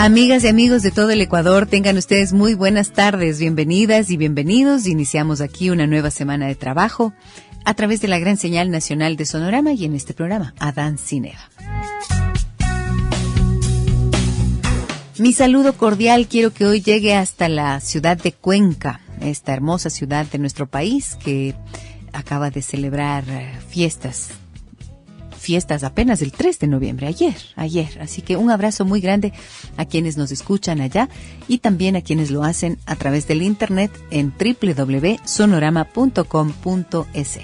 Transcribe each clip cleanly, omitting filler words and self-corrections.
Amigas y amigos de todo el Ecuador, tengan ustedes muy buenas tardes, bienvenidas y bienvenidos. Iniciamos aquí una nueva semana de trabajo a través de la gran señal nacional de Sonorama y en este programa, Adán Cineva. Mi saludo cordial quiero que hoy llegue hasta la ciudad de Cuenca, esta hermosa ciudad de nuestro país que acaba de celebrar fiestas apenas el 3 de noviembre, ayer. Así que un abrazo muy grande a quienes nos escuchan allá y también a quienes lo hacen a través del internet en www.sonorama.com.es.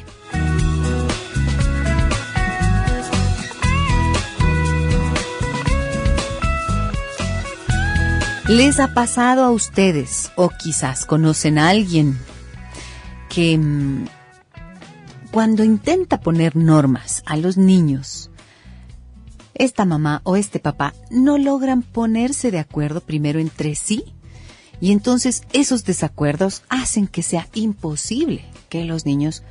¿Les ha pasado a ustedes o quizás conocen a alguien que cuando intenta poner normas a los niños, esta mamá o este papá no logran ponerse de acuerdo primero entre sí? Y entonces esos desacuerdos hacen que sea imposible que los niños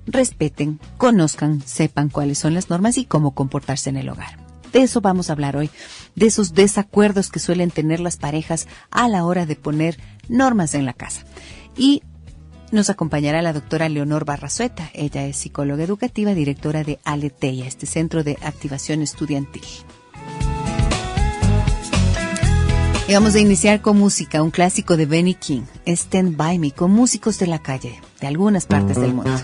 respeten, conozcan, sepan cuáles son las normas y cómo comportarse en el hogar. De eso vamos a hablar hoy, de esos desacuerdos que suelen tener las parejas a la hora de poner normas en la casa. Y nos acompañará la doctora Leonor Barrazueta. Ella es psicóloga educativa, directora de Aleteia, este centro de activación estudiantil. Y vamos a iniciar con música, un clásico de Benny King, Stand By Me, con músicos de la calle, de algunas partes del mundo.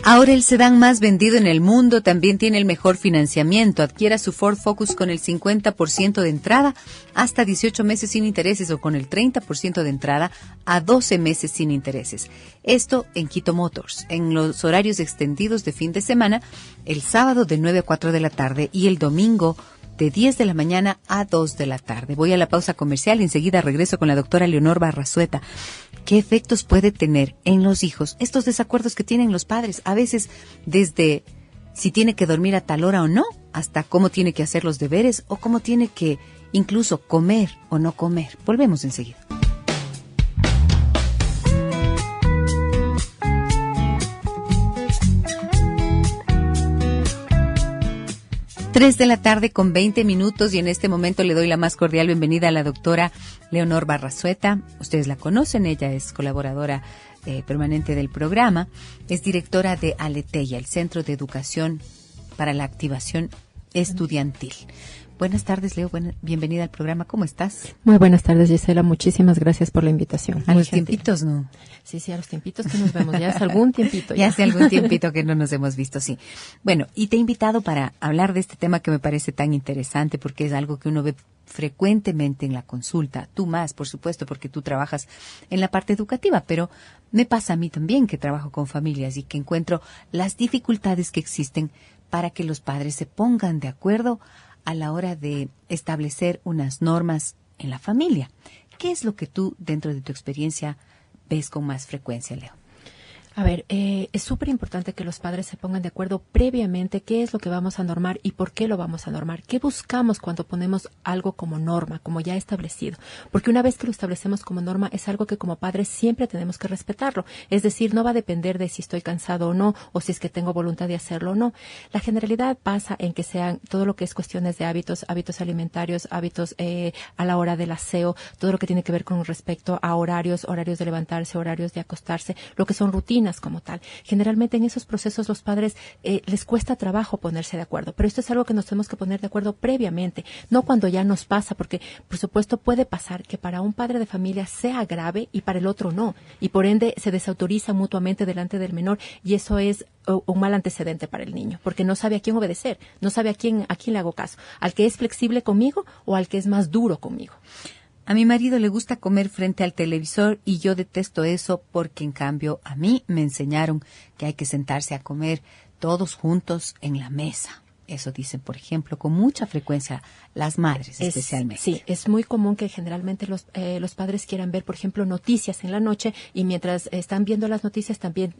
Ahora el sedán más vendido en el mundo también tiene el mejor financiamiento. Adquiera su Ford Focus con el 50% de entrada hasta 18 meses sin intereses o con el 30% de entrada a 12 meses sin intereses. Esto en Quito Motors, en los horarios extendidos de fin de semana, el sábado de 9 a 4 de la tarde y el domingo de 10 de la mañana a 2 de la tarde. Voy a la pausa comercial y enseguida regreso con la doctora Leonor Barrazueta. ¿Qué efectos puede tener en los hijos estos desacuerdos que tienen los padres? A veces desde si tiene que dormir a tal hora o no, hasta cómo tiene que hacer los deberes o cómo tiene que incluso comer o no comer. Volvemos enseguida. 3 de la tarde con 20 minutos y en este momento le doy la más cordial bienvenida a la doctora Leonor Barrazueta. Ustedes la conocen, ella es colaboradora permanente del programa, es directora de Aleteia, el Centro de Educación para la Activación Estudiantil. Buenas tardes, Leo, bienvenida al programa, ¿cómo estás? Muy buenas tardes, Gisela, muchísimas gracias por la invitación. A los tiempitos, ¿no? Sí, a los tiempitos que nos vemos, ya hace algún tiempito. Ya hace algún tiempito que no nos hemos visto, sí. Bueno, y te he invitado para hablar de este tema que me parece tan interesante porque es algo que uno ve frecuentemente en la consulta, tú más, por supuesto, porque tú trabajas en la parte educativa, pero me pasa a mí también que trabajo con familias y que encuentro las dificultades que existen para que los padres se pongan de acuerdo a la hora de establecer unas normas en la familia. ¿Qué es lo que tú, dentro de tu experiencia, ves con más frecuencia, Leo? A ver, es súper importante que los padres se pongan de acuerdo previamente qué es lo que vamos a normar y por qué lo vamos a normar. ¿Qué buscamos cuando ponemos algo como norma, como ya establecido? Porque una vez que lo establecemos como norma, es algo que como padres siempre tenemos que respetarlo. Es decir, no va a depender de si estoy cansado o no, o si es que tengo voluntad de hacerlo o no. La generalidad pasa en que sean todo lo que es cuestiones de hábitos alimentarios, hábitos a la hora del aseo, todo lo que tiene que ver con respecto a horarios de levantarse, horarios de acostarse, lo que son rutinas como tal. Generalmente en esos procesos los padres les cuesta trabajo ponerse de acuerdo, pero esto es algo que nos tenemos que poner de acuerdo previamente, no cuando ya nos pasa, porque por supuesto puede pasar que para un padre de familia sea grave y para el otro no, y por ende se desautoriza mutuamente delante del menor y eso es un mal antecedente para el niño, porque no sabe a quién obedecer, no sabe a quién le hago caso, al que es flexible conmigo o al que es más duro conmigo. A mi marido le gusta comer frente al televisor y yo detesto eso porque en cambio a mí me enseñaron que hay que sentarse a comer todos juntos en la mesa. Eso dicen, por ejemplo, con mucha frecuencia las madres especialmente. Sí, es muy común que generalmente los padres quieran ver, por ejemplo, noticias en la noche y mientras están viendo las noticias también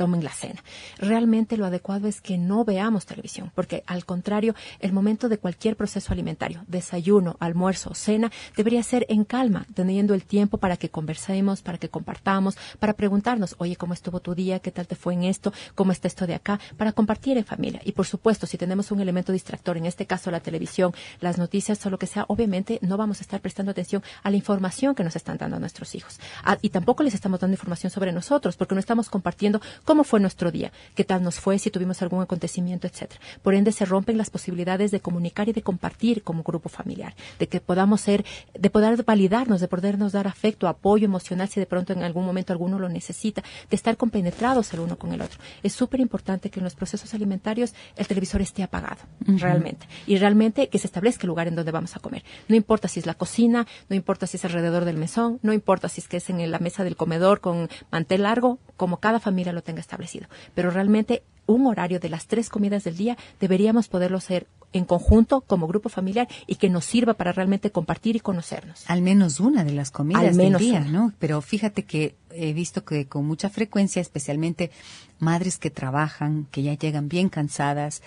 tomen la cena. Realmente lo adecuado es que no veamos televisión, porque al contrario, el momento de cualquier proceso alimentario, desayuno, almuerzo, cena, debería ser en calma, teniendo el tiempo para que conversemos, para que compartamos, para preguntarnos, oye, ¿cómo estuvo tu día? ¿Qué tal te fue en esto? ¿Cómo está esto de acá? Para compartir en familia. Y por supuesto, si tenemos un elemento distractor, en este caso la televisión, las noticias o lo que sea, obviamente no vamos a estar prestando atención a la información que nos están dando nuestros hijos. Y tampoco les estamos dando información sobre nosotros, porque no estamos compartiendo cómo fue nuestro día, qué tal nos fue, si tuvimos algún acontecimiento, etcétera. Por ende, se rompen las posibilidades de comunicar y de compartir como grupo familiar, de que podamos de poder validarnos, de podernos dar afecto, apoyo emocional, si de pronto en algún momento alguno lo necesita, de estar compenetrados el uno con el otro. Es súper importante que en los procesos alimentarios el televisor esté apagado, realmente. Y realmente que se establezca el lugar en donde vamos a comer. No importa si es la cocina, no importa si es alrededor del mesón, no importa si es que es en la mesa del comedor con mantel largo, como cada familia lo tenga establecido. Pero realmente un horario de las 3 comidas del día deberíamos poderlo hacer en conjunto como grupo familiar y que nos sirva para realmente compartir y conocernos. Al menos una de las comidas del día, ¿no? Pero fíjate que he visto que con mucha frecuencia, especialmente madres que trabajan, que ya llegan bien cansadas,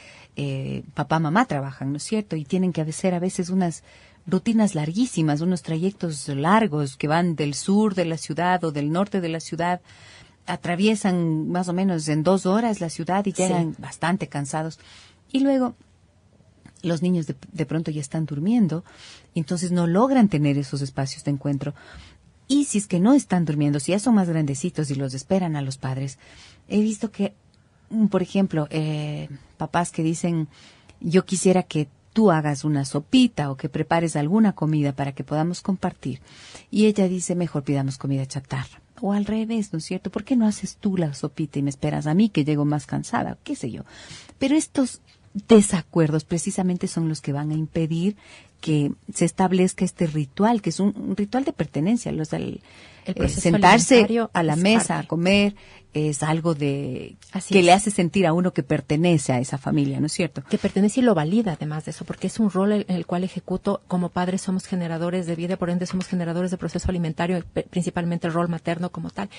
papá, mamá trabajan, ¿no es cierto? Y tienen que hacer a veces unas rutinas larguísimas, unos trayectos largos que van del sur de la ciudad o del norte de la ciudad, atraviesan más o menos en 2 horas la ciudad y llegan bastante cansados. Y luego los niños de pronto ya están durmiendo, entonces no logran tener esos espacios de encuentro. Y si es que no están durmiendo, si ya son más grandecitos y los esperan a los padres, he visto que, por ejemplo, papás que dicen, yo quisiera que tú hagas una sopita o que prepares alguna comida para que podamos compartir. Y ella dice, mejor pidamos comida chatarra. O al revés, ¿no es cierto? ¿Por qué no haces tú la sopita y me esperas a mí que llego más cansada? ¿Qué sé yo? Pero estos desacuerdos precisamente son los que van a impedir que se establezca este ritual, que es un ritual de pertenencia. El sentarse a la mesa a comer es algo que le hace sentir a uno que pertenece a esa familia, ¿no es cierto? Que pertenece y lo valida además de eso, porque es un rol en el cual ejecuto. Como padres somos generadores de vida, por ende somos generadores de proceso alimentario, principalmente el rol materno como tal.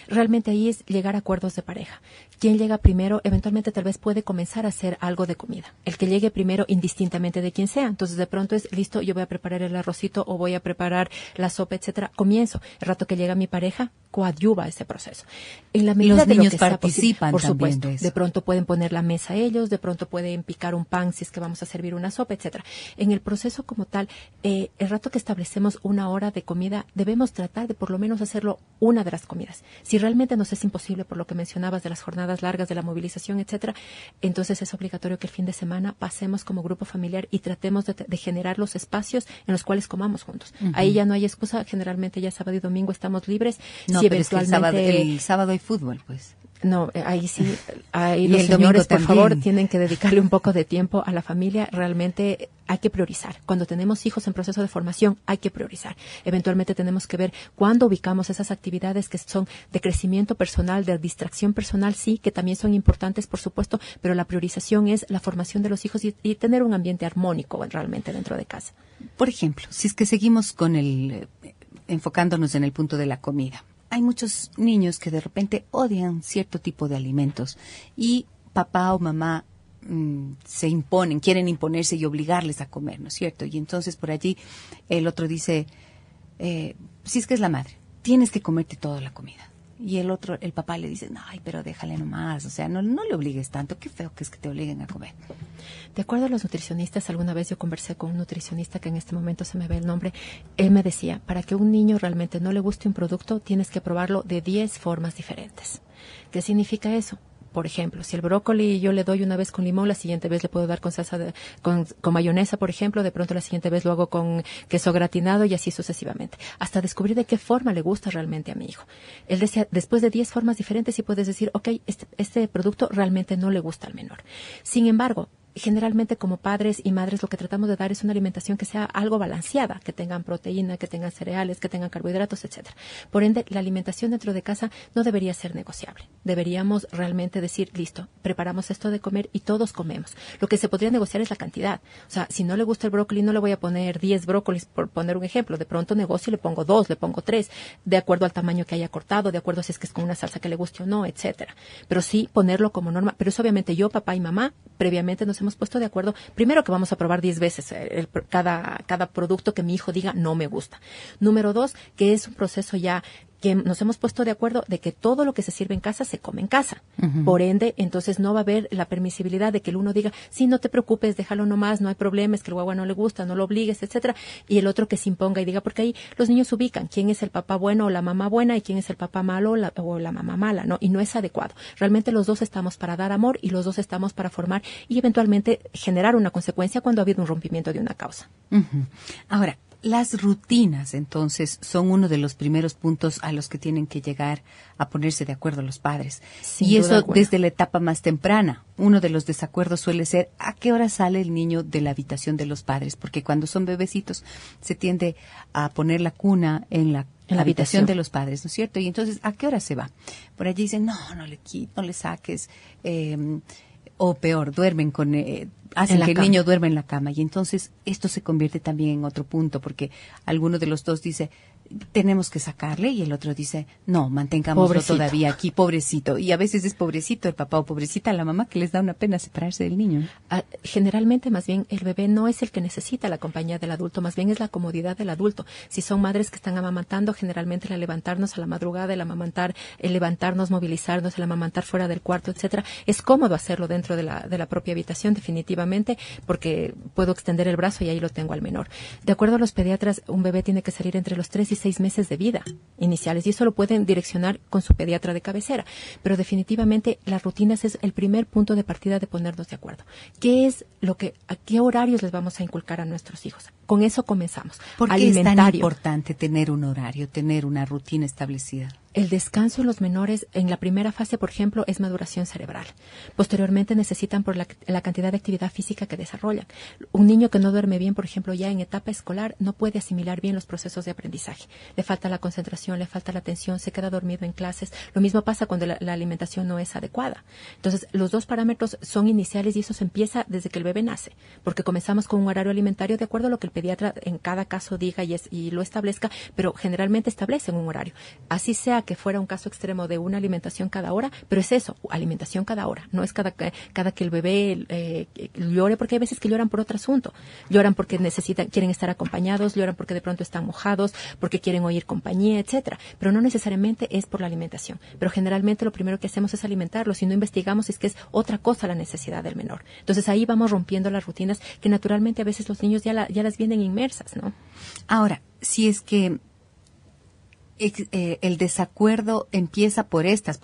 Realmente ahí es llegar a acuerdos de pareja. Quien llega primero, eventualmente tal vez puede comenzar a hacer algo de comida. El que llegue primero indistintamente de quien sea. Entonces de pronto es, listo, yo voy a preparar el arrocito o voy a preparar la sopa, etcétera. Comienzo. El rato que llega mi pareja, coadyuva ese proceso. En la medida los de niños lo que participan por también supuesto. de eso. De pronto pueden poner la mesa ellos, de pronto pueden picar un pan si es que vamos a servir una sopa, etcétera. En el proceso como tal, el rato que establecemos una hora de comida, debemos tratar de por lo menos hacerlo una de las comidas. Si realmente nos es imposible, por lo que mencionabas de las jornadas largas, de la movilización, etcétera, entonces es obligatorio que el fin de semana pasemos como grupo familiar y tratemos de generar los espacios en los cuales comamos juntos. Ahí ya no hay excusa, generalmente ya sábado y domingo estamos libres. No, si pero es que el sábado hay fútbol, pues. No, ahí sí, ahí los señores, por favor, tienen que dedicarle un poco de tiempo a la familia. Realmente hay que priorizar. Cuando tenemos hijos en proceso de formación, hay que priorizar. Eventualmente tenemos que ver cuándo ubicamos esas actividades que son de crecimiento personal, de distracción personal, sí, que también son importantes, por supuesto, pero la priorización es la formación de los hijos y tener un ambiente armónico realmente dentro de casa. Por ejemplo, si es que seguimos con enfocándonos en el punto de la comida. Hay muchos niños que de repente odian cierto tipo de alimentos y papá o mamá se imponen, quieren imponerse y obligarles a comer, ¿no es cierto? Y entonces por allí el otro dice, si es que es la madre, tienes que comerte toda la comida. Y el papá le dice, ay, pero déjale nomás, o sea, no le obligues tanto, qué feo que es que te obliguen a comer. De acuerdo a los nutricionistas, alguna vez yo conversé con un nutricionista que en este momento se me ve el nombre, él me decía, para que a un niño realmente no le guste un producto, tienes que probarlo de 10 formas diferentes. ¿Qué significa eso? Por ejemplo, si el brócoli yo le doy una vez con limón, la siguiente vez le puedo dar con salsa con mayonesa, por ejemplo, de pronto la siguiente vez lo hago con queso gratinado y así sucesivamente, hasta descubrir de qué forma le gusta realmente a mi hijo. Él decía, después de 10 formas diferentes sí puedes decir, ok, este producto realmente no le gusta al menor. Sin embargo, generalmente como padres y madres lo que tratamos de dar es una alimentación que sea algo balanceada, que tengan proteína, que tengan cereales, que tengan carbohidratos, etcétera. Por ende, la alimentación dentro de casa no debería ser negociable. deberíamos realmente decir, listo, preparamos esto de comer y todos comemos. Lo que se podría negociar es la cantidad. O sea, si no le gusta el brócoli, no le voy a poner 10 brócolis, por poner un ejemplo. De pronto negocio y le pongo 2, le pongo 3, de acuerdo al tamaño que haya cortado, de acuerdo si es que es con una salsa que le guste o no, etcétera. Pero sí ponerlo como norma. Pero eso obviamente yo, papá y mamá, previamente nos hemos puesto de acuerdo. Primero que vamos a probar 10 veces cada producto que mi hijo diga no me gusta. Número 2, que es un proceso ya que nos hemos puesto de acuerdo de que todo lo que se sirve en casa se come en casa. Uh-huh. Por ende, entonces no va a haber la permisibilidad de que el uno diga, sí, no te preocupes, déjalo nomás, no hay problema, es que el guagua no le gusta, no lo obligues, etcétera. Y el otro que se imponga y diga, porque ahí los niños ubican quién es el papá bueno o la mamá buena y quién es el papá malo o la mamá mala, ¿no? Y no es adecuado. Realmente los dos estamos para dar amor y los dos estamos para formar y eventualmente generar una consecuencia cuando ha habido un rompimiento de una causa. Uh-huh. Ahora, las rutinas, entonces, son uno de los primeros puntos a los que tienen que llegar a ponerse de acuerdo los padres. Y eso desde la etapa más temprana. Uno de los desacuerdos suele ser a qué hora sale el niño de la habitación de los padres, porque cuando son bebecitos se tiende a poner la cuna en la habitación de los padres, ¿no es cierto? Y entonces, ¿a qué hora se va? Por allí dicen, no le saques, o peor, duermen hacen que el niño duerma en la cama. Y entonces esto se convierte también en otro punto, porque alguno de los dos dice, tenemos que sacarle, y el otro dice, no, mantengámoslo todavía aquí, pobrecito. Y a veces es pobrecito el papá o pobrecita la mamá que les da una pena separarse del niño. Generalmente, más bien, el bebé no es el que necesita la compañía del adulto, más bien es la comodidad del adulto. Si son madres que están amamantando, generalmente el levantarnos a la madrugada, el amamantar, el levantarnos, movilizarnos, el amamantar fuera del cuarto, etcétera, es cómodo hacerlo dentro de la propia habitación, definitivamente, porque puedo extender el brazo y ahí lo tengo al menor. De acuerdo a los pediatras, un bebé tiene que salir entre los 3 y 6 meses de vida iniciales, y eso lo pueden direccionar con su pediatra de cabecera. Pero definitivamente las rutinas es el primer punto de partida de ponernos de acuerdo. ¿A qué horarios les vamos a inculcar a nuestros hijos? Con eso comenzamos. ¿Por qué es tan importante tener un horario, tener una rutina establecida? El descanso en los menores en la primera fase, por ejemplo, es maduración cerebral. Posteriormente necesitan por la cantidad de actividad física que desarrollan. Un niño que no duerme bien, por ejemplo, ya en etapa escolar, no puede asimilar bien los procesos de aprendizaje. Le falta la concentración, le falta la atención, se queda dormido en clases. Lo mismo pasa cuando la alimentación no es adecuada. Entonces, los dos parámetros son iniciales y eso se empieza desde que el bebé nace, porque comenzamos con un horario alimentario de acuerdo a lo que el pediatra en cada caso diga y lo establezca, pero generalmente establecen un horario. Así sea que fuera un caso extremo de una alimentación cada hora, pero es eso, alimentación cada hora, no es cada que el bebé llore, porque hay veces que lloran por otro asunto, lloran porque quieren estar acompañados, lloran porque de pronto están mojados, porque quieren oír compañía, etcétera, pero no necesariamente es por la alimentación, pero generalmente lo primero que hacemos es alimentarlos y no investigamos si es que es otra cosa la necesidad del menor. Entonces ahí vamos rompiendo las rutinas que naturalmente a veces los niños ya las vienen inmersas, ¿no? Ahora, si es que el desacuerdo empieza por estas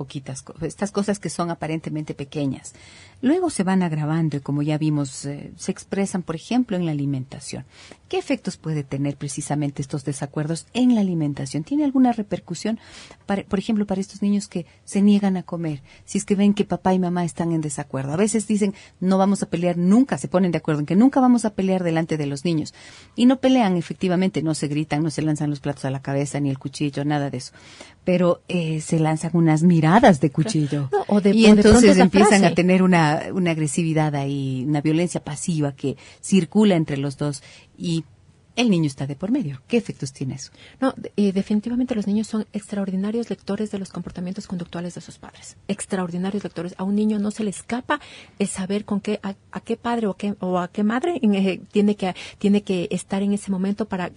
cosas que son aparentemente pequeñas. Luego se van agravando y, como ya vimos, se expresan, por ejemplo, en la alimentación. ¿Qué efectos puede tener precisamente estos desacuerdos en la alimentación? ¿Tiene alguna repercusión, por ejemplo, para estos niños que se niegan a comer? Si es que ven que papá y mamá están en desacuerdo. A veces dicen, no vamos a pelear nunca, se ponen de acuerdo en que nunca vamos a pelear delante de los niños. Y no pelean, efectivamente, no se gritan, no se lanzan los platos a la cabeza, ni el cuchillo, nada de eso. Pero se lanzan unas miradas de cuchillo. No, y entonces empiezan a tener una agresividad ahí, una violencia pasiva que circula entre los dos y el niño está de por medio. ¿Qué efectos tiene eso? No, definitivamente los niños son extraordinarios lectores de los comportamientos conductuales de sus padres. Extraordinarios lectores. A un niño no se le escapa el saber a qué padre o a qué madre tiene que estar en ese momento para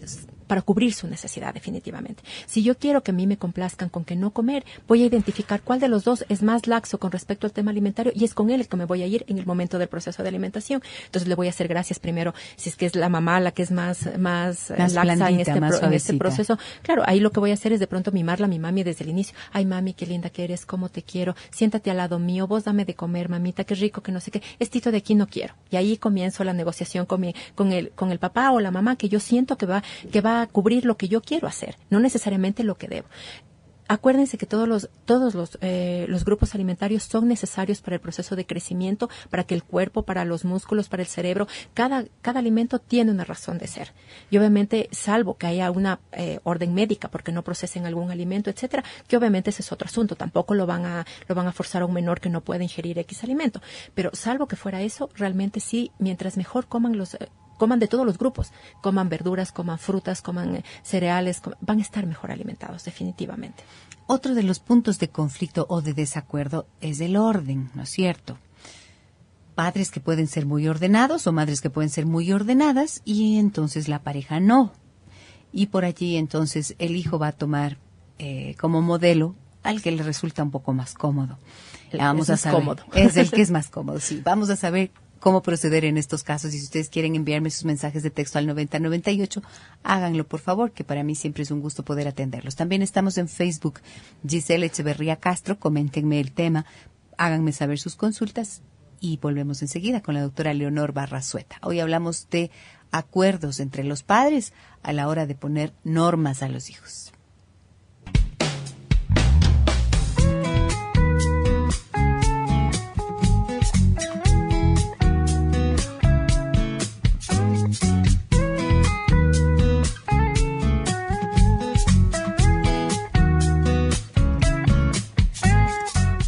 cubrir su necesidad, definitivamente. Si yo quiero que a mí me complazcan con que no comer, voy a identificar cuál de los dos es más laxo con respecto al tema alimentario y es con él el que me voy a ir en el momento del proceso de alimentación. Entonces le voy a hacer gracias primero, si es que es la mamá la que es más laxa blandita, en este proceso. Claro, ahí lo que voy a hacer es de pronto mimarla a mi mami desde el inicio. Ay, mami, qué linda que eres, cómo te quiero, siéntate al lado mío, vos dame de comer, mamita, qué rico, que no sé qué, estito de aquí no quiero. Y ahí comienzo la negociación con el papá o la mamá que yo siento que va a cubrir lo que yo quiero hacer, no necesariamente lo que debo. Acuérdense que todos los grupos alimentarios son necesarios para el proceso de crecimiento, para que el cuerpo, para los músculos, para el cerebro, cada alimento tiene una razón de ser. Y obviamente, salvo que haya una orden médica porque no procesen algún alimento, etcétera, que obviamente ese es otro asunto. Tampoco lo van a forzar a un menor que no pueda ingerir X alimento. Pero salvo que fuera eso, realmente sí, mientras mejor coman de todos los grupos, coman verduras, coman frutas, coman cereales, van a estar mejor alimentados, definitivamente. Otro de los puntos de conflicto o de desacuerdo es el orden, ¿no es cierto? Padres que pueden ser muy ordenados o madres que pueden ser muy ordenadas y entonces la pareja no. Y por allí entonces el hijo va a tomar como modelo al que le resulta un poco más cómodo. Vamos a saber, cómodo. Es el que es más cómodo, sí. Vamos a saber cómo proceder en estos casos. Y si ustedes quieren enviarme sus mensajes de texto al 9098, háganlo, por favor, que para mí siempre es un gusto poder atenderlos. También estamos en Facebook, Giselle Echeverría Castro. Coméntenme el tema, háganme saber sus consultas y volvemos enseguida con la doctora Leonor Barrazueta. Hoy hablamos de acuerdos entre los padres a la hora de poner normas a los hijos.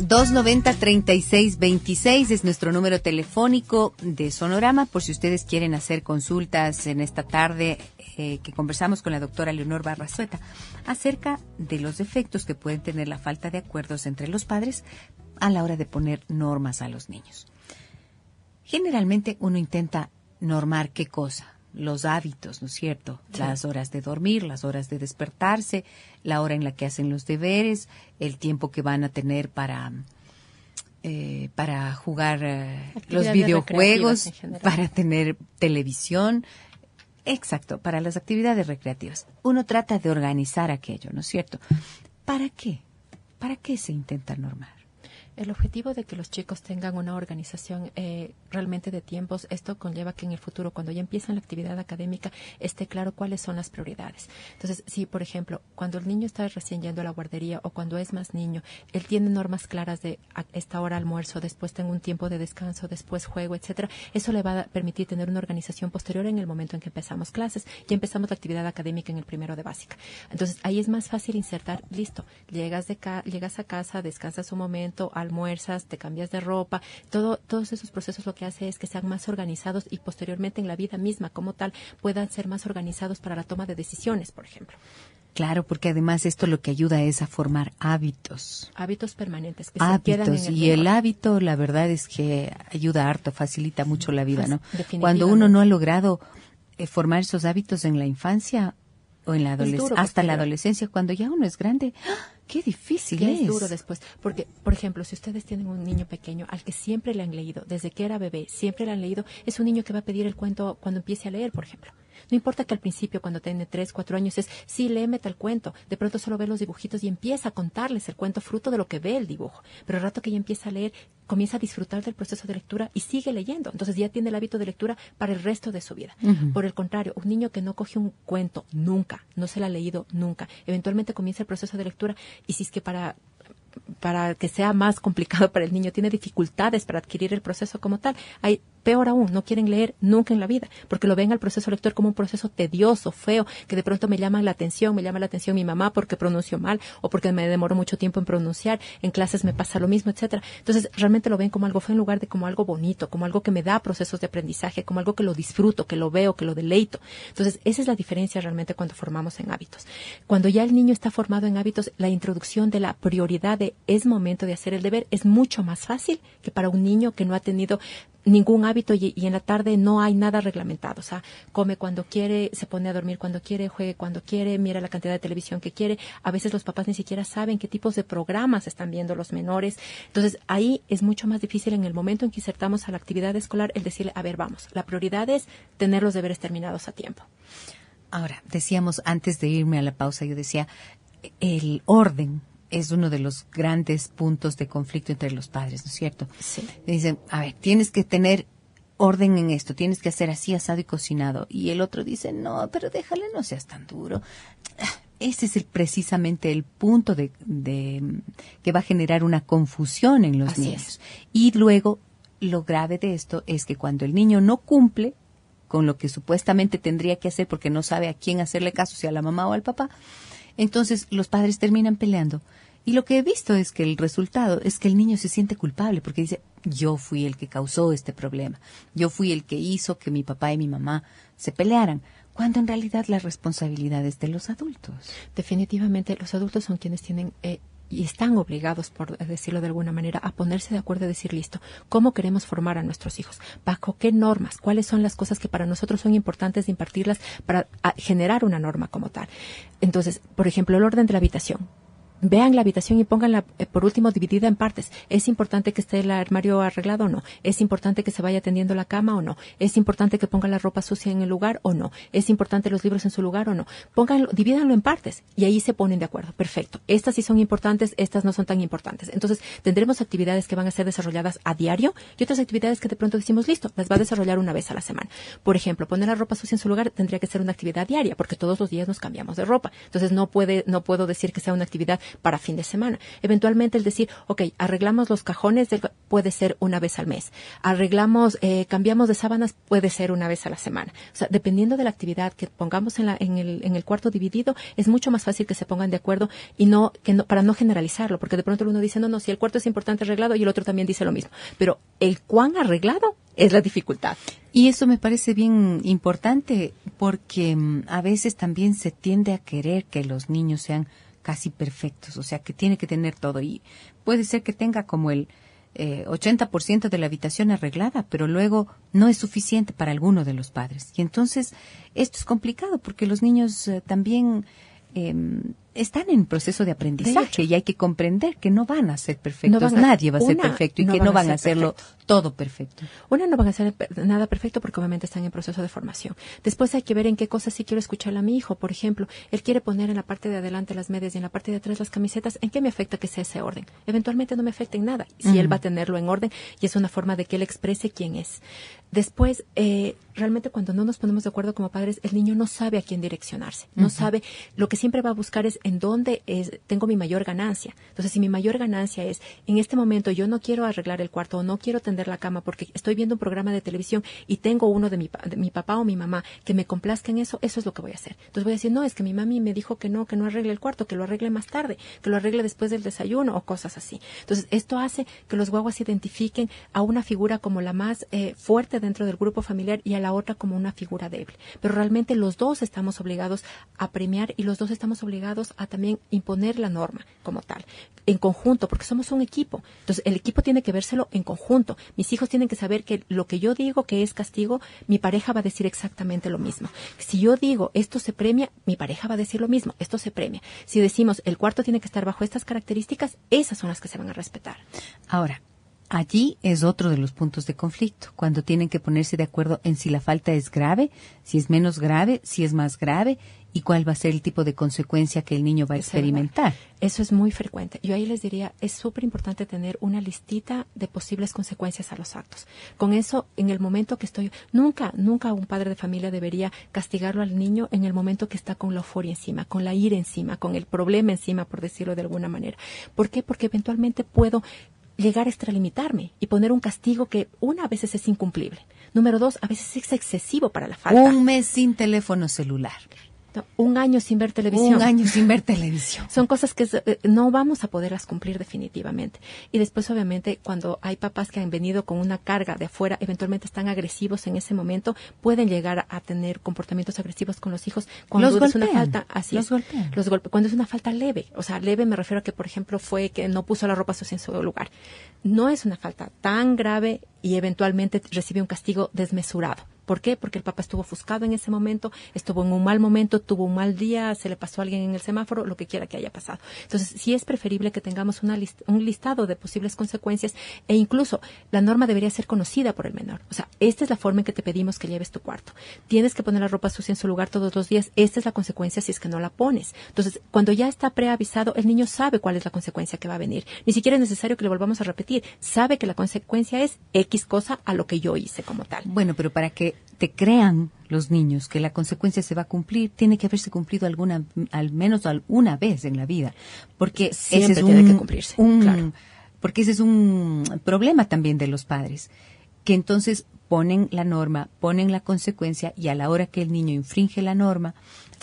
(290-3626) es nuestro número telefónico de Sonorama, por si ustedes quieren hacer consultas en esta tarde que conversamos con la doctora Leonor Barrazueta acerca de los efectos que pueden tener la falta de acuerdos entre los padres a la hora de poner normas a los niños. Generalmente uno intenta normar ¿qué cosa? Los hábitos, ¿no es cierto? Sí. Las horas de dormir, las horas de despertarse, la hora en la que hacen los deberes, el tiempo que van a tener para jugar los videojuegos, para tener televisión. Exacto, para las actividades recreativas. Uno trata de organizar aquello, ¿no es cierto? ¿Para qué? ¿Para qué se intenta normar? El objetivo de que los chicos tengan una organización realmente de tiempos, esto conlleva que en el futuro, cuando ya empiezan la actividad académica, esté claro cuáles son las prioridades. Entonces, si, por ejemplo, cuando el niño está recién yendo a la guardería o cuando es más niño, él tiene normas claras de a esta hora almuerzo, después tengo un tiempo de descanso, después juego, etcétera, eso le va a permitir tener una organización posterior en el momento en que empezamos clases. Ya empezamos la actividad académica en el primero de básica. Entonces, ahí es más fácil insertar, listo, llegas a casa, descansas un momento, almuerzas, te cambias de ropa, todos esos procesos lo que hace es que sean más organizados y posteriormente en la vida misma como tal puedan ser más organizados para la toma de decisiones, por ejemplo. Claro, porque además esto lo que ayuda es a formar hábitos. Hábitos permanentes que se quedan en el y menor. El hábito, la verdad es que ayuda harto, facilita mucho la vida, ¿no? Definitivamente. Cuando uno no ha logrado formar esos hábitos en la infancia o en la hasta la adolescencia, cuando ya uno es grande, qué difícil es. Es duro después, porque, por ejemplo, si ustedes tienen un niño pequeño al que siempre le han leído, desde que era bebé, siempre le han leído, es un niño que va a pedir el cuento cuando empiece a leer, por ejemplo. No importa que al principio, cuando tiene 3, 4 años, sí, léeme tal cuento. De pronto solo ve los dibujitos y empieza a contarles el cuento fruto de lo que ve el dibujo. Pero el rato que ya empieza a leer, comienza a disfrutar del proceso de lectura y sigue leyendo. Entonces ya tiene el hábito de lectura para el resto de su vida. Uh-huh. Por el contrario, un niño que no coge un cuento nunca, no se lo ha leído nunca, eventualmente comienza el proceso de lectura y si es que para que sea más complicado para el niño, tiene dificultades para adquirir el proceso como tal. Peor aún, no quieren leer nunca en la vida, porque lo ven al proceso lector como un proceso tedioso, feo, que de pronto me llama la atención mi mamá porque pronuncio mal o porque me demoro mucho tiempo en pronunciar, en clases me pasa lo mismo, etcétera. Entonces, realmente lo ven como algo feo en lugar de como algo bonito, como algo que me da procesos de aprendizaje, como algo que lo disfruto, que lo veo, que lo deleito. Entonces, esa es la diferencia realmente cuando formamos en hábitos. Cuando ya el niño está formado en hábitos, la introducción de la prioridad de es momento de hacer el deber es mucho más fácil que para un niño que no ha tenido ningún hábito y en la tarde no hay nada reglamentado. O sea, come cuando quiere, se pone a dormir cuando quiere, juegue cuando quiere, mira la cantidad de televisión que quiere. A veces los papás ni siquiera saben qué tipos de programas están viendo los menores. Entonces, ahí es mucho más difícil en el momento en que insertamos a la actividad escolar el decirle, a ver, vamos, la prioridad es tener los deberes terminados a tiempo. Ahora, decíamos, antes de irme a la pausa, yo decía, el orden es uno de los grandes puntos de conflicto entre los padres, ¿no es cierto? Sí. Dicen, a ver, tienes que tener orden en esto, tienes que hacer así, asado y cocinado. Y el otro dice, no, pero déjale, no seas tan duro. ese es precisamente el punto que va a generar una confusión en los niños. Y luego, lo grave de esto es que cuando el niño no cumple con lo que supuestamente tendría que hacer porque no sabe a quién hacerle caso, si a la mamá o al papá, entonces los padres terminan peleando. Y lo que he visto es que el resultado es que el niño se siente culpable porque dice, yo fui el que causó este problema, yo fui el que hizo que mi papá y mi mamá se pelearan, cuando en realidad la responsabilidad es de los adultos. Definitivamente los adultos son quienes tienen y están obligados, por decirlo de alguna manera, a ponerse de acuerdo y decir, listo, ¿cómo queremos formar a nuestros hijos? ¿Bajo qué normas? ¿Cuáles son las cosas que para nosotros son importantes de impartirlas para generar una norma como tal? Entonces, por ejemplo, el orden de la habitación. Vean la habitación y pónganla, por último, dividida en partes. ¿Es importante que esté el armario arreglado o no? ¿Es importante que se vaya tendiendo la cama o no? ¿Es importante que ponga la ropa sucia en el lugar o no? ¿Es importante los libros en su lugar o no? Divídanlo en partes y ahí se ponen de acuerdo. Perfecto. Estas sí son importantes, estas no son tan importantes. Entonces, tendremos actividades que van a ser desarrolladas a diario y otras actividades que de pronto decimos, listo, las va a desarrollar una vez a la semana. Por ejemplo, poner la ropa sucia en su lugar tendría que ser una actividad diaria porque todos los días nos cambiamos de ropa. Entonces, no puedo decir que sea una actividad para fin de semana. Eventualmente el decir, arreglamos los cajones, puede ser una vez al mes. Cambiamos de sábanas, puede ser una vez a la semana. O sea, dependiendo de la actividad que pongamos en el cuarto dividido, es mucho más fácil que se pongan de acuerdo y para no generalizarlo, porque de pronto uno dice, no, si el cuarto es importante arreglado y el otro también dice lo mismo. Pero el cuán arreglado es la dificultad. Y eso me parece bien importante porque a veces también se tiende a querer que los niños sean casi perfectos, o sea, que tiene que tener todo. Y puede ser que tenga como el 80% de la habitación arreglada, pero luego no es suficiente para alguno de los padres. Y entonces esto es complicado porque los niños también están en proceso de aprendizaje y hay que comprender que no van a ser perfectos, nadie va a ser perfecto y que no van a hacerlo todo perfecto. No van a hacer nada perfecto porque obviamente están en proceso de formación. Después hay que ver en qué cosas sí quiero escuchar a mi hijo. Por ejemplo, él quiere poner en la parte de adelante las medias y en la parte de atrás las camisetas. ¿En qué me afecta que sea ese orden? Eventualmente no me afecta en nada. Si él va a tenerlo en orden y es una forma de que él exprese quién es. Después, realmente cuando no nos ponemos de acuerdo como padres, el niño no sabe a quién direccionarse. No sabe, lo que siempre va a buscar es en dónde tengo mi mayor ganancia. Entonces, si mi mayor ganancia es, en este momento yo no quiero arreglar el cuarto o no quiero tender la cama porque estoy viendo un programa de televisión y tengo uno de mi papá o mi mamá que me complazca en eso es lo que voy a hacer. Entonces voy a decir, no, es que mi mami me dijo que no arregle el cuarto, que lo arregle más tarde, que lo arregle después del desayuno o cosas así. Entonces, esto hace que los guaguas identifiquen a una figura como la más fuerte dentro del grupo familiar y a la otra como una figura débil. Pero realmente los dos estamos obligados a premiar y los dos estamos obligados a también imponer la norma como tal, en conjunto, porque somos un equipo. Entonces, el equipo tiene que vérselo en conjunto. Mis hijos tienen que saber que lo que yo digo que es castigo, mi pareja va a decir exactamente lo mismo. Si yo digo esto se premia, mi pareja va a decir lo mismo, esto se premia. Si decimos el cuarto tiene que estar bajo estas características, esas son las que se van a respetar. Ahora, allí es otro de los puntos de conflicto, cuando tienen que ponerse de acuerdo en si la falta es grave, si es menos grave, si es más grave y cuál va a ser el tipo de consecuencia que el niño va a experimentar. Eso es muy frecuente. Yo ahí les diría, es súper importante tener una listita de posibles consecuencias a los actos. Con eso, en el momento que nunca un padre de familia debería castigarlo al niño en el momento que está con la euforia encima, con la ira encima, con el problema encima, por decirlo de alguna manera. ¿Por qué? Porque eventualmente puedo llegar a extralimitarme y poner un castigo que a veces es incumplible. Número 2, a veces es excesivo para la falta. Un mes sin teléfono celular. No, un año sin ver televisión. Un año sin ver televisión. Son cosas que no vamos a poderlas cumplir definitivamente. Y después, obviamente, cuando hay papás que han venido con una carga de afuera, eventualmente están agresivos en ese momento, pueden llegar a tener comportamientos agresivos con los hijos cuando es una falta así. Los golpean. Cuando es una falta leve. O sea, leve me refiero a que, por ejemplo, fue que no puso la ropa sucia en su lugar. No es una falta tan grave y eventualmente recibe un castigo desmesurado. ¿Por qué? Porque el papá estuvo ofuscado en ese momento, estuvo en un mal momento, tuvo un mal día, se le pasó a alguien en el semáforo, lo que quiera que haya pasado. Entonces, sí es preferible que tengamos un listado de posibles consecuencias e incluso la norma debería ser conocida por el menor. O sea, esta es la forma en que te pedimos que lleves tu cuarto. Tienes que poner la ropa sucia en su lugar todos los días. Esta es la consecuencia si es que no la pones. Entonces, cuando ya está preavisado, el niño sabe cuál es la consecuencia que va a venir. Ni siquiera es necesario que le volvamos a repetir. Sabe que la consecuencia es X cosa a lo que yo hice como tal. Bueno, pero para que te crean los niños que la consecuencia se va a cumplir, tiene que haberse cumplido al menos una vez en la vida, porque siempre ese es tiene que cumplirse, claro. Porque ese es un problema también de los padres, que entonces ponen la norma, ponen la consecuencia, y a la hora que el niño infringe la norma,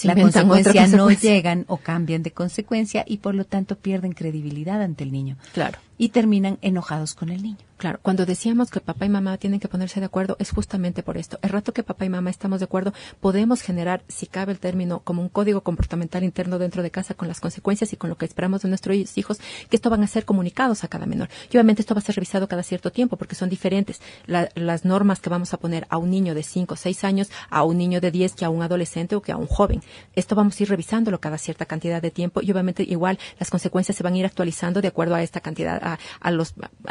la consecuencia no llegan o cambian de consecuencia, y por lo tanto pierden credibilidad ante el niño. Claro. Y terminan enojados con el niño. Claro, cuando decíamos que papá y mamá tienen que ponerse de acuerdo, es justamente por esto. El rato que papá y mamá estamos de acuerdo, podemos generar, si cabe el término, como un código comportamental interno dentro de casa, con las consecuencias y con lo que esperamos de nuestros hijos, que esto van a ser comunicados a cada menor. Y obviamente esto va a ser revisado cada cierto tiempo, porque son diferentes las normas que vamos a poner a un niño de 5 o 6 años, a un niño de 10, que a un adolescente o que a un joven. Esto vamos a ir revisándolo cada cierta cantidad de tiempo, y obviamente igual las consecuencias se van a ir actualizando de acuerdo a esta cantidad, a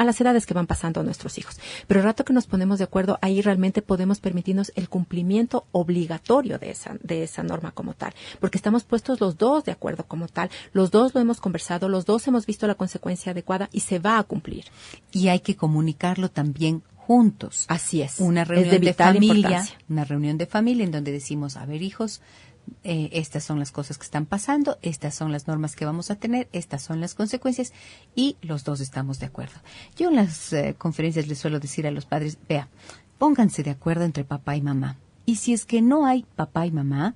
las edades que van pasando a nuestros hijos. Pero el rato que nos ponemos de acuerdo, ahí realmente podemos permitirnos el cumplimiento obligatorio de esa norma como tal, porque estamos puestos los dos de acuerdo como tal, los dos lo hemos conversado, los dos hemos visto la consecuencia adecuada y se va a cumplir. Y hay que comunicarlo también juntos. Así es. Una reunión de familia, en donde decimos, a ver, hijos, estas son las cosas que están pasando, estas son las normas que vamos a tener, estas son las consecuencias, y los dos estamos de acuerdo. Yo en las conferencias les suelo decir a los padres, vea, pónganse de acuerdo entre papá y mamá. Y si es que no hay papá y mamá,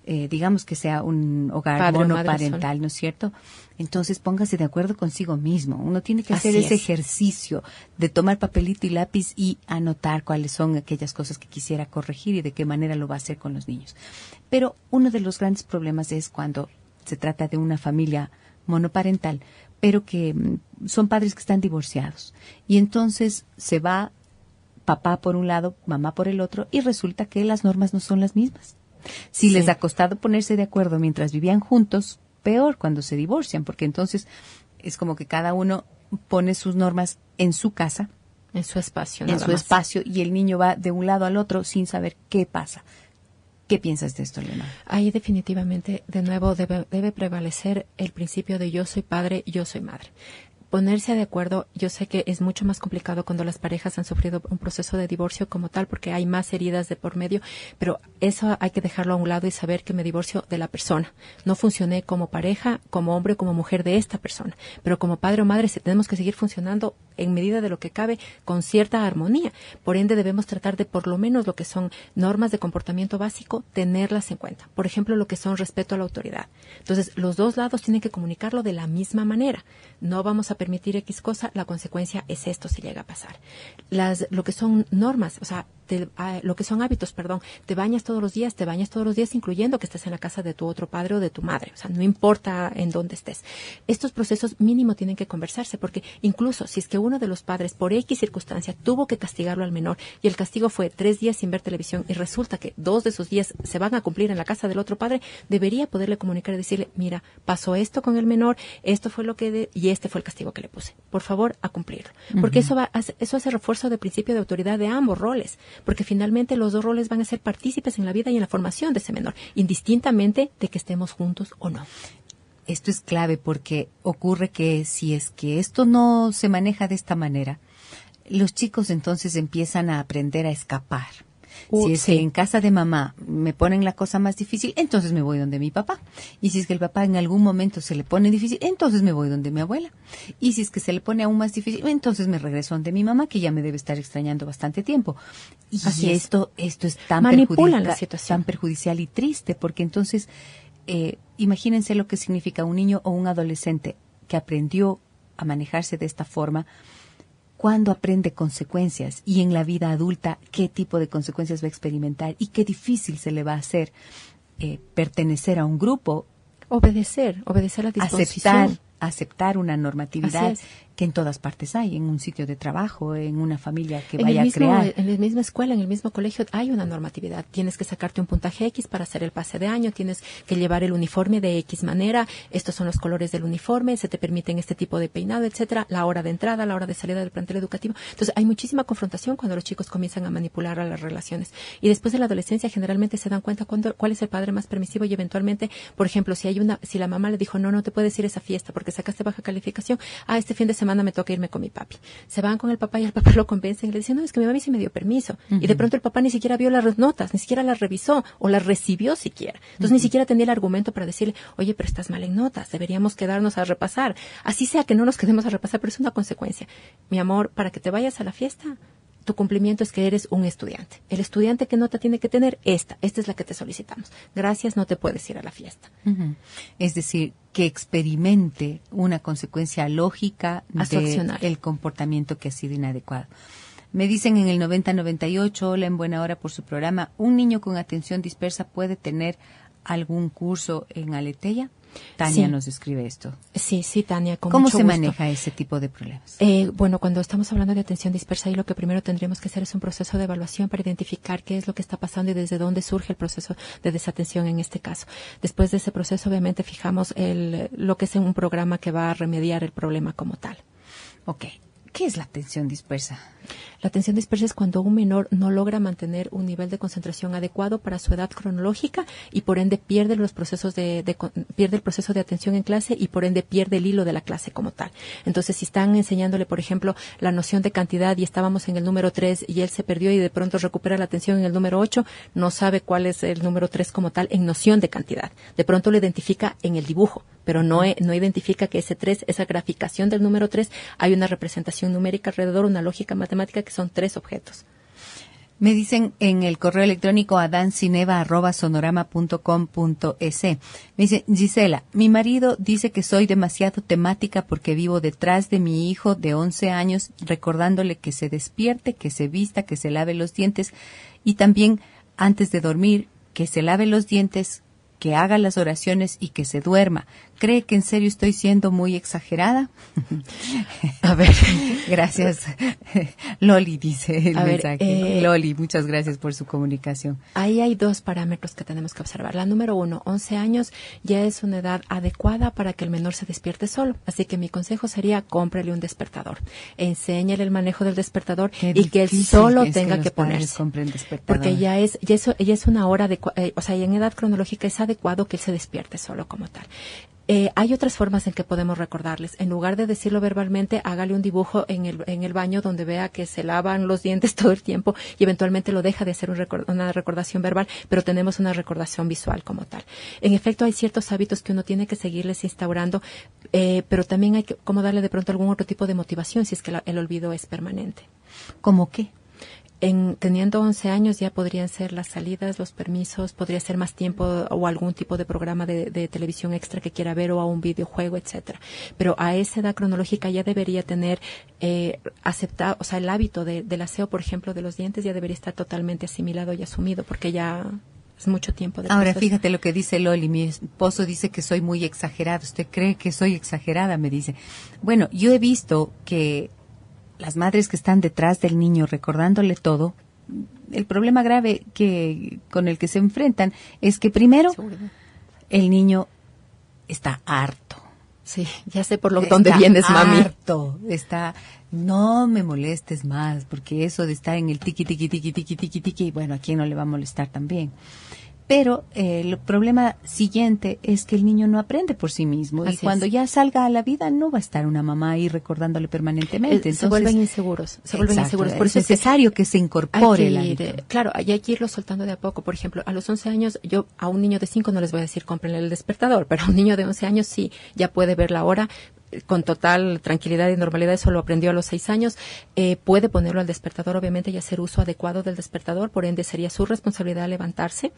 digamos que sea un hogar monoparental, ¿no es cierto? Entonces póngase de acuerdo consigo mismo. Uno tiene que hacer ese ejercicio de tomar papelito y lápiz y anotar cuáles son aquellas cosas que quisiera corregir y de qué manera lo va a hacer con los niños. Pero uno de los grandes problemas es cuando se trata de una familia monoparental, pero que son padres que están divorciados. Y entonces se va papá por un lado, mamá por el otro, y resulta que las normas no son las mismas. Si les ha costado ponerse de acuerdo mientras vivían juntos, peor cuando se divorcian, porque entonces es como que cada uno pone sus normas en su casa, en su espacio, y el niño va de un lado al otro sin saber qué pasa. ¿Qué piensas de esto, Lema? Ahí definitivamente, de nuevo, debe prevalecer el principio de yo soy padre, yo soy madre. Ponerse de acuerdo, yo sé que es mucho más complicado cuando las parejas han sufrido un proceso de divorcio como tal, porque hay más heridas de por medio, pero eso hay que dejarlo a un lado y saber que me divorcio de la persona. No funcioné como pareja, como hombre o como mujer de esta persona, pero como padre o madre tenemos que seguir funcionando en medida de lo que cabe con cierta armonía. Por ende, debemos tratar de, por lo menos lo que son normas de comportamiento básico, tenerlas en cuenta. Por ejemplo, lo que son respeto a la autoridad. Entonces, los dos lados tienen que comunicarlo de la misma manera. No vamos a permitir X cosa, la consecuencia es esto si llega a pasar. Lo que son normas, o sea, lo que son hábitos, te bañas todos los días, incluyendo que estés en la casa de tu otro padre o de tu madre, o sea, no importa en dónde estés. Estos procesos mínimo tienen que conversarse, porque incluso si es que uno de los padres por X circunstancia tuvo que castigarlo al menor y el castigo fue 3 días sin ver televisión y resulta que 2 de esos días se van a cumplir en la casa del otro padre, debería poderle comunicar y decirle, mira, pasó esto con el menor, esto fue lo que y este fue el castigo que le puse. Por favor, a cumplirlo. Porque eso hace refuerzo del principio de autoridad de ambos roles, porque finalmente los dos roles van a ser partícipes en la vida y en la formación de ese menor, indistintamente de que estemos juntos o no. Esto es clave porque ocurre que si es que esto no se maneja de esta manera, los chicos entonces empiezan a aprender a escapar. Si es que en casa de mamá me ponen la cosa más difícil, entonces me voy donde mi papá. Y si es que el papá en algún momento se le pone difícil, entonces me voy donde mi abuela. Y si es que se le pone aún más difícil, entonces me regreso donde mi mamá, que ya me debe estar extrañando bastante tiempo. Y esto es tan perjudicial y triste, porque entonces imagínense lo que significa un niño o un adolescente que aprendió a manejarse de esta forma. ¿Cuándo aprende consecuencias? Y en la vida adulta, ¿qué tipo de consecuencias va a experimentar? Y qué difícil se le va a hacer pertenecer a un grupo. Obedecer la disposición. Aceptar una normatividad que en todas partes hay, en un sitio de trabajo, en una familia que vaya a crear. En la misma escuela, en el mismo colegio, hay una normatividad. Tienes que sacarte un puntaje X para hacer el pase de año, tienes que llevar el uniforme de X manera, estos son los colores del uniforme, se te permiten este tipo de peinado, etcétera, la hora de entrada, la hora de salida del plantel educativo. Entonces, hay muchísima confrontación cuando los chicos comienzan a manipular a las relaciones. Y después de la adolescencia, generalmente se dan cuenta cuál es el padre más permisivo y eventualmente, por ejemplo, si la mamá le dijo, no te puedes ir a esa fiesta porque sacaste baja calificación, este fin de semana semana me toca irme con mi papi. Se van con el papá y el papá lo convencen y le dicen, no, es que mi mami sí me dio permiso. Y de pronto el papá ni siquiera vio las notas, ni siquiera las revisó o las recibió siquiera. Entonces ni siquiera tenía el argumento para decirle, oye, pero estás mal en notas, deberíamos quedarnos a repasar. Así sea que no nos quedemos a repasar, pero es una consecuencia. Mi amor, para que te vayas a la fiesta, tu cumplimiento es que eres un estudiante. El estudiante, ¿qué nota tiene que tener? Esta es la que te solicitamos. Gracias, no te puedes ir a la fiesta. Es decir, que experimente una consecuencia lógica del comportamiento que ha sido inadecuado. Me dicen en el 9098, hola, en buena hora por su programa, ¿un niño con atención dispersa puede tener algún curso en Aleteia? Tania nos escribe esto. Sí, Tania, con ¿Cómo mucho se gusto. maneja ese tipo de problemas? Bueno, cuando estamos hablando de atención dispersa, ahí lo que primero tendríamos que hacer es un proceso de evaluación para identificar qué es lo que está pasando y desde dónde surge el proceso de desatención en este caso. Después de ese proceso, obviamente, fijamos lo que es un programa que va a remediar el problema como tal. Ok. ¿Qué es la atención dispersa? La atención dispersa es cuando un menor no logra mantener un nivel de concentración adecuado para su edad cronológica y por ende pierde los procesos pierde el proceso de atención en clase y por ende pierde el hilo de la clase como tal. Entonces, si están enseñándole, por ejemplo, la noción de cantidad y estábamos en el número 3 y él se perdió y de pronto recupera la atención en el número 8, no sabe cuál es el número 3 como tal en noción de cantidad. De pronto lo identifica en el dibujo, pero no identifica que ese 3, esa graficación del número 3, hay una representación numérica alrededor, una lógica matemática que son 3 objetos. Me dicen en el correo electrónico adancineva@sonorama.com.es. Me dice, Gisela, mi marido dice que soy demasiado temática porque vivo detrás de mi hijo de 11 años, recordándole que se despierte, que se vista, que se lave los dientes y también antes de dormir, que se lave los dientes, que haga las oraciones y que se duerma. ¿Cree que en serio estoy siendo muy exagerada? A ver, gracias. Loli dice el mensaje. Loli, muchas gracias por su comunicación. Ahí hay 2 parámetros que tenemos que observar. La número 1, 11 años ya es una edad adecuada para que el menor se despierte solo. Así que mi consejo sería cómprele un despertador. Enséñale el manejo del despertador y que él solo tenga que ponerse. Porque ya es una hora o sea, en edad cronológica es adecuado que él se despierte solo como tal. Hay otras formas en que podemos recordarles. En lugar de decirlo verbalmente, hágale un dibujo en el baño donde vea que se lavan los dientes todo el tiempo y eventualmente lo deja de hacer una recordación verbal, pero tenemos una recordación visual como tal. En efecto, hay ciertos hábitos que uno tiene que seguirles instaurando, pero también hay que como darle de pronto algún otro tipo de motivación si es que el olvido es permanente. ¿Cómo qué? Teniendo 11 años ya podrían ser las salidas, los permisos, podría ser más tiempo o algún tipo de programa de televisión extra que quiera ver o a un videojuego, etcétera. Pero a esa edad cronológica ya debería tener aceptado, o sea, el hábito del aseo, por ejemplo, de los dientes ya debería estar totalmente asimilado y asumido porque ya es mucho tiempo de Ahora, proceso. fíjate lo que dice Loli. Mi esposo dice que soy muy exagerada. ¿Usted cree que soy exagerada? Me dice. Bueno, yo he visto que las madres que están detrás del niño recordándole todo, el problema grave con el que se enfrentan es que primero el niño está harto. Sí, ya sé por dónde vienes, mami. Está, no me molestes más, porque eso de estar en el tiqui, tiqui, tiqui, tiqui, tiqui, tiqui, bueno, ¿a quién no le va a molestar también? Pero el problema siguiente es que el niño no aprende por sí mismo. Así y cuando ya salga a la vida no va a estar una mamá ahí recordándole permanentemente. Entonces, se vuelven inseguros. Por eso es necesario que se incorpore el hábito. Claro, hay que irlo soltando de a poco. Por ejemplo, a los 11 años, yo a un niño de 5 no les voy a decir cómprenle el despertador, pero a un niño de 11 años sí, ya puede ver la hora con total tranquilidad y normalidad. Eso lo aprendió a los 6 años. Puede ponerlo al despertador, obviamente, y hacer uso adecuado del despertador. Por ende, sería su responsabilidad levantarse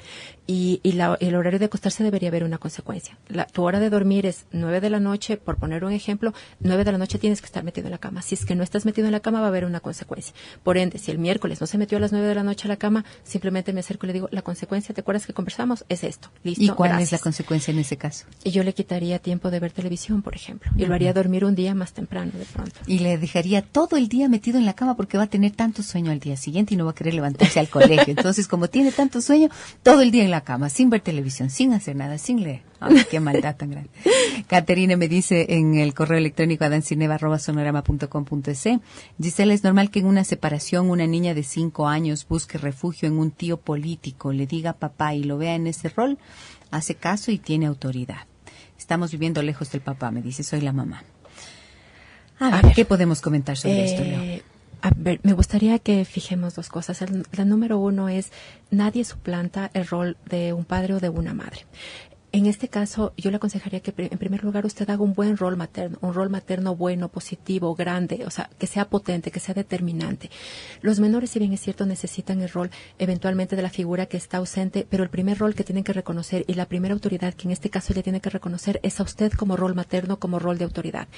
y el horario de acostarse debería haber una consecuencia. Tu hora de dormir es 9 de la noche, por poner un ejemplo. 9 de la noche tienes que estar metido en la cama. Si es que no estás metido en la cama, va a haber una consecuencia. Por ende, si el miércoles no se metió a las 9 de la noche a la cama, simplemente me acerco y le digo, la consecuencia, ¿te acuerdas que conversamos? Es esto. Listo, ¿Y cuál gracias. es la consecuencia en ese caso? Y yo le quitaría tiempo de ver televisión, por ejemplo. Y lo haría dormir un día más temprano de pronto. Y le dejaría todo el día metido en la cama porque va a tener tanto sueño al día siguiente y no va a querer levantarse al colegio. Entonces, como tiene tanto sueño, todo el día en la cama, sin ver televisión, sin hacer nada, sin leer. Ay, qué maldad tan grande. Caterina me dice en el correo electrónico adancineva@sonorama.com.es: Gisela, ¿es normal que en una separación una niña de 5 años busque refugio en un tío político, le diga papá y lo vea en ese rol? Hace caso y tiene autoridad. Estamos viviendo lejos del papá, me dice, soy la mamá. A ver, ¿qué podemos comentar sobre esto, Leo? A ver, me gustaría que fijemos dos cosas. La número uno es, nadie suplanta el rol de un padre o de una madre. En este caso, yo le aconsejaría que en primer lugar usted haga un buen rol materno, un rol materno bueno, positivo, grande, o sea, que sea potente, que sea determinante. Los menores, si bien es cierto, necesitan el rol eventualmente de la figura que está ausente, pero el primer rol que tienen que reconocer y la primera autoridad que en este caso ella tiene que reconocer es a usted como rol materno, como rol de autoridad.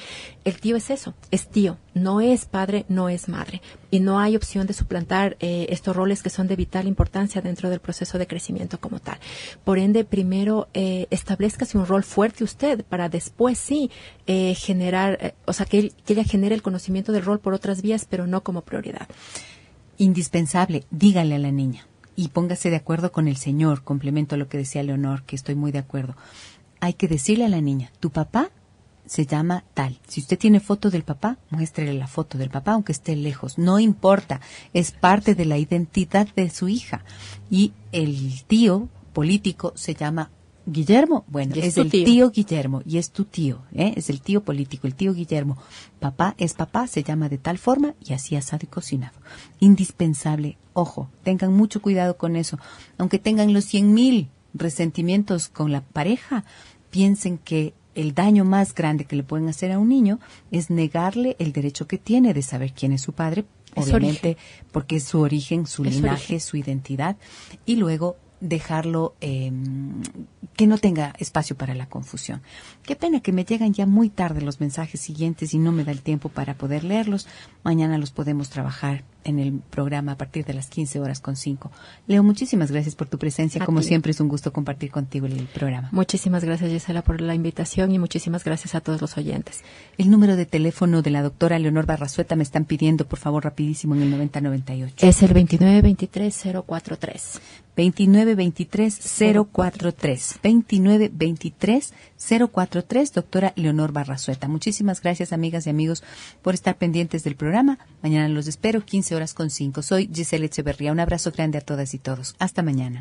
El tío es eso, es tío, no es padre, no es madre. Y no hay opción de suplantar estos roles que son de vital importancia dentro del proceso de crecimiento como tal. Por ende, primero establezcase un rol fuerte usted para después sí generar, o sea, que ella genere el conocimiento del rol por otras vías, pero no como prioridad. Indispensable, dígale a la niña y póngase de acuerdo con el señor, complemento a lo que decía Leonor, que estoy muy de acuerdo. Hay que decirle a la niña, tu papá se llama tal. Si usted tiene foto del papá, muéstrele la foto del papá, aunque esté lejos. No importa, es parte de la identidad de su hija. Y el tío político se llama Guillermo. Bueno, es el tío Guillermo y es tu tío, es el tío político, el tío Guillermo. Papá es papá, se llama de tal forma y así asado y cocinado. Indispensable. Ojo, tengan mucho cuidado con eso. Aunque tengan los 100,000 resentimientos con la pareja, piensen que el daño más grande que le pueden hacer a un niño es negarle el derecho que tiene de saber quién es su padre, obviamente porque es su origen, su linaje, su identidad, y luego dejarlo que no tenga espacio para la confusión. Qué pena que me llegan ya muy tarde los mensajes siguientes y no me da el tiempo para poder leerlos. Mañana los podemos trabajar en el programa a partir de las 15:05. Leo, muchísimas gracias por tu presencia. Como siempre es un gusto compartir contigo el programa. Muchísimas gracias, Gisela, por la invitación y muchísimas gracias a todos los oyentes. El número de teléfono de la doctora Leonor Barrazueta me están pidiendo, por favor, rapidísimo, en el 9098. Es el 2923-043. 2923-043. 2923-043, doctora Leonor Barrazueta. Muchísimas gracias, amigas y amigos, por estar pendientes del programa. Mañana los espero, 15:05. Soy Gisela Echeverría. Un abrazo grande a todas y todos. Hasta mañana.